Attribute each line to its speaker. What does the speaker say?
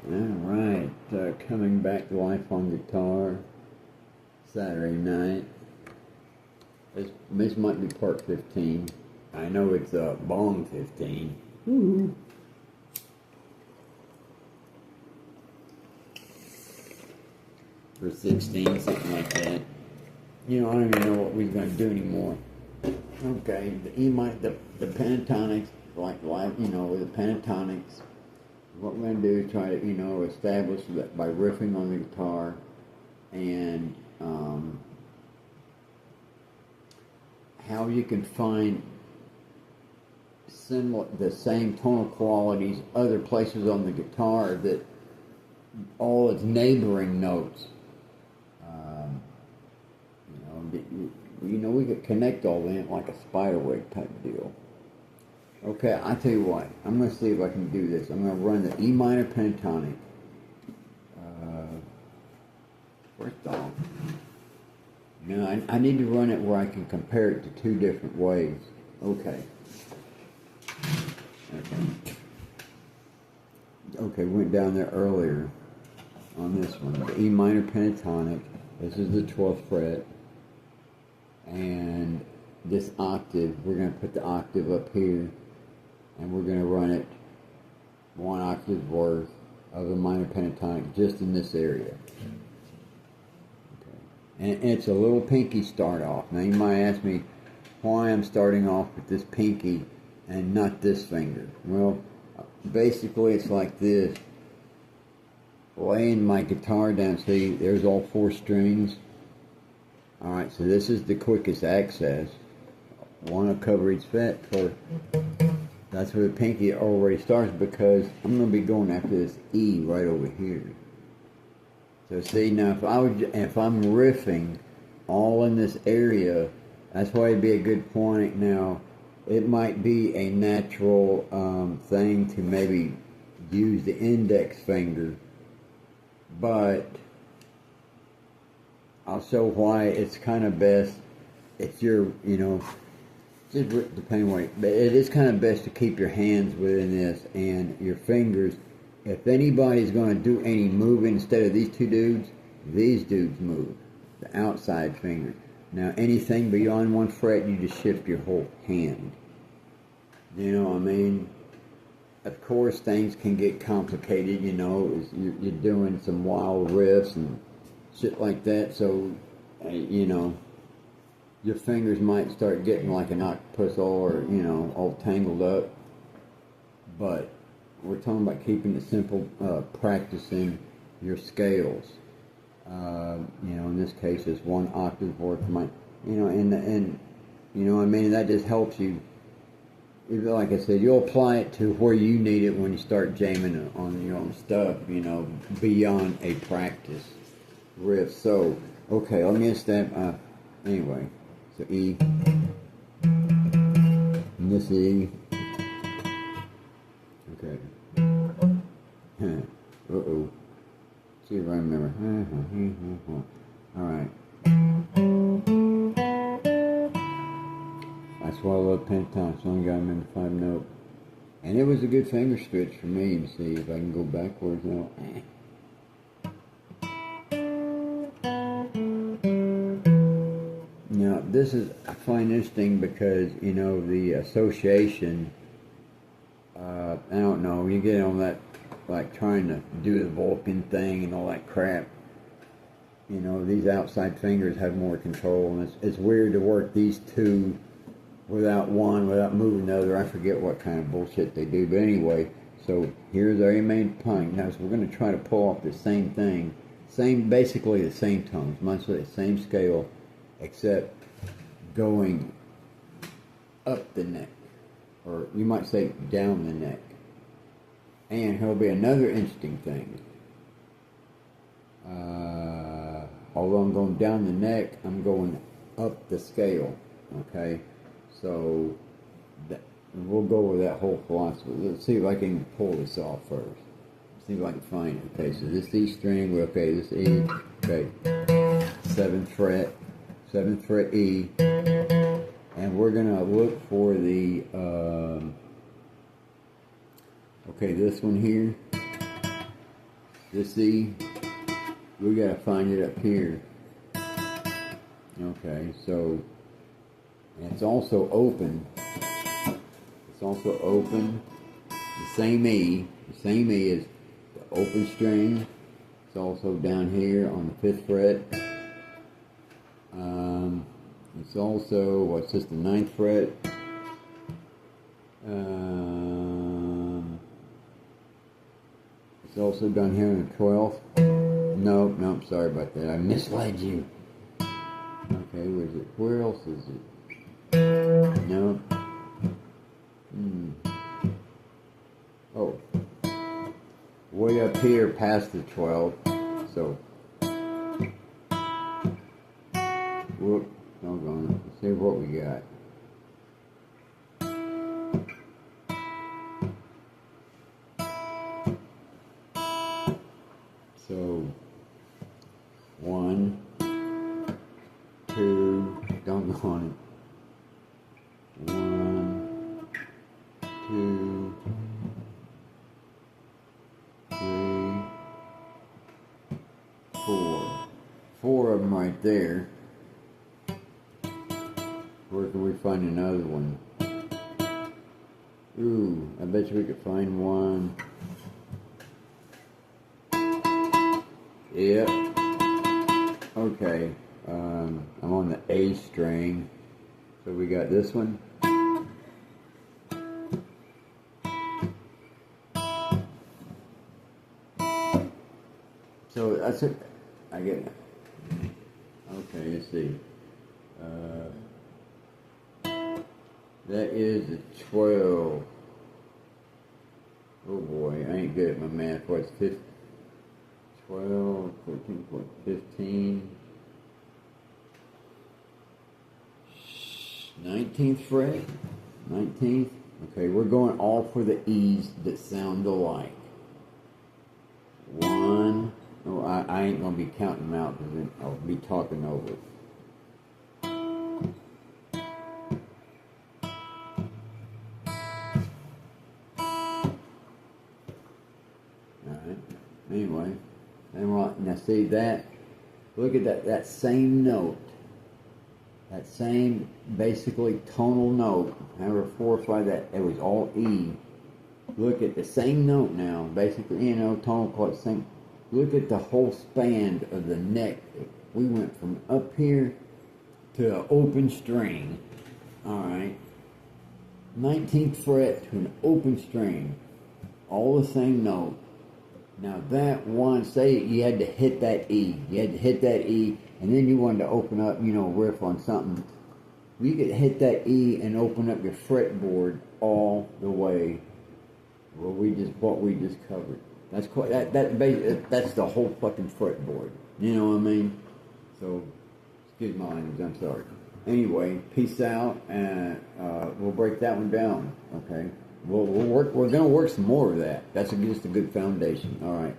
Speaker 1: Alright, coming back to life on guitar, Saturday night. This might be part 15. I know it's bong 15. Woo. Or 16, something like that. You know, I don't even know what we're going to do anymore. Okay, the E minor, the pentatonics, like you know, the pentatonics. What we're going to do is try to, you know, establish that by riffing on the guitar and how you can find the same tonal qualities other places on the guitar that all its neighboring notes. You know, we could connect all in like a spiderweb type deal. Okay, I tell you what, I'm going to see if I can do this. I'm going to run the E minor pentatonic. First off, you know, I need to run it where I can compare it to two different ways. Okay. Okay, we went down there earlier on this one. The E minor pentatonic. This is the 12th fret. And this octave, we're going to put the octave up here. And we're going to run it one octave worth of the minor pentatonic just in this area. Okay. And it's a little pinky start off. Now you might ask me why I'm starting off with this pinky and not this finger. Well, basically it's like this. Laying my guitar down, see, there's all 4 strings. Alright, so this is the quickest access. Want to cover each fret for. That's where the pinky already starts because I'm going to be going after this E right over here. So see, now if I'm riffing all in this area, that's why it'd be a good point. Now, it might be a natural thing to maybe use the index finger, but I'll show why it's kind of best. It's your, you know, just depending on what, but it is kind of best to keep your hands within this and your fingers. If anybody's going to do any moving instead of these dudes move. The outside finger. Now anything beyond 1 fret, you just shift your whole hand. You know what I mean? Of course, things can get complicated, you know, you're doing some wild riffs and shit like that, so, you know, your fingers might start getting like an octopus or, you know, all tangled up. But we're talking about keeping it simple, practicing your scales. You know, in this case, it's 1 octave worth. You know, and you know what I mean? That just helps you. Like I said, you'll apply it to where you need it when you start jamming on your own stuff, you know, beyond a practice riff. So, okay, let me step anyway. So E, and this E, okay, uh-oh, see if I remember, alright, that's why I love pentatonics, only got them in the 5 note, and it was a good finger stretch for me, to see if I can go backwards now. Now, this is, I find interesting because, you know, the association, I don't know, you get on that, like trying to do the Vulcan thing and all that crap. You know, these outside fingers have more control, and it's weird to work these 2 without moving the other. I forget what kind of bullshit they do, but anyway, so here's our main point. Now, so we're going to try to pull off the same thing, basically the same tones, much like the same scale, except going up the neck, or you might say down the neck. And here'll be another interesting thing. Although I'm going down the neck, I'm going up the scale. Okay, so we'll go over that whole philosophy. Let's see if I can pull this off first. See if I can find it. Okay, so this E string, okay, this E, okay, 7th fret E, and we're gonna look for the okay, this one here, This E, we gotta find it up here. Okay, so it's also open. It's also open. The same E is the open string. It's also down here on the 5th fret. It's also, what's this, the 9th fret? It's also down here on the 12th. Nope, sorry about that. I misled you. Okay, where's it? Where else is it? Nope. Oh. Way up here past the 12th. So. Whoop. Doggone it. Let's see what we got. So, 1, 2, doggone it. 1, 2, 3, 4. 4 of them right there. Where can we find another one? Ooh, I bet you we could find one. Yep. Okay. I'm on the A string. So we got this one. So that's it. I get it. Okay, let's see. That is a 12. Oh boy, I ain't good at my math. What's 15? 12, 14, 14, 15. 19th fret. 19th. Okay, we're going all for the E's that sound alike. 1. Oh, I ain't going to be counting them out because I'll be talking over it. Alright, anyway. Now see that, look at that same note. That same basically tonal note, however 4 or 5 that, it was all E. Look at the same note now, basically, you know, tonal chord, same. Look at the whole span of the neck. We went from up here to an open string. Alright. 19th fret to an open string. All the same note. Now that one, say you had to hit that E. You had to hit that E, and then you wanted to open up, you know, riff on something. You could hit that E and open up your fretboard all the way. What we just covered. That's quite, that's the whole fucking fretboard. You know what I mean? So, excuse my language, I'm sorry. Anyway, peace out, and we'll break that one down. Okay, we're gonna work some more of that. That's just a good foundation. All right.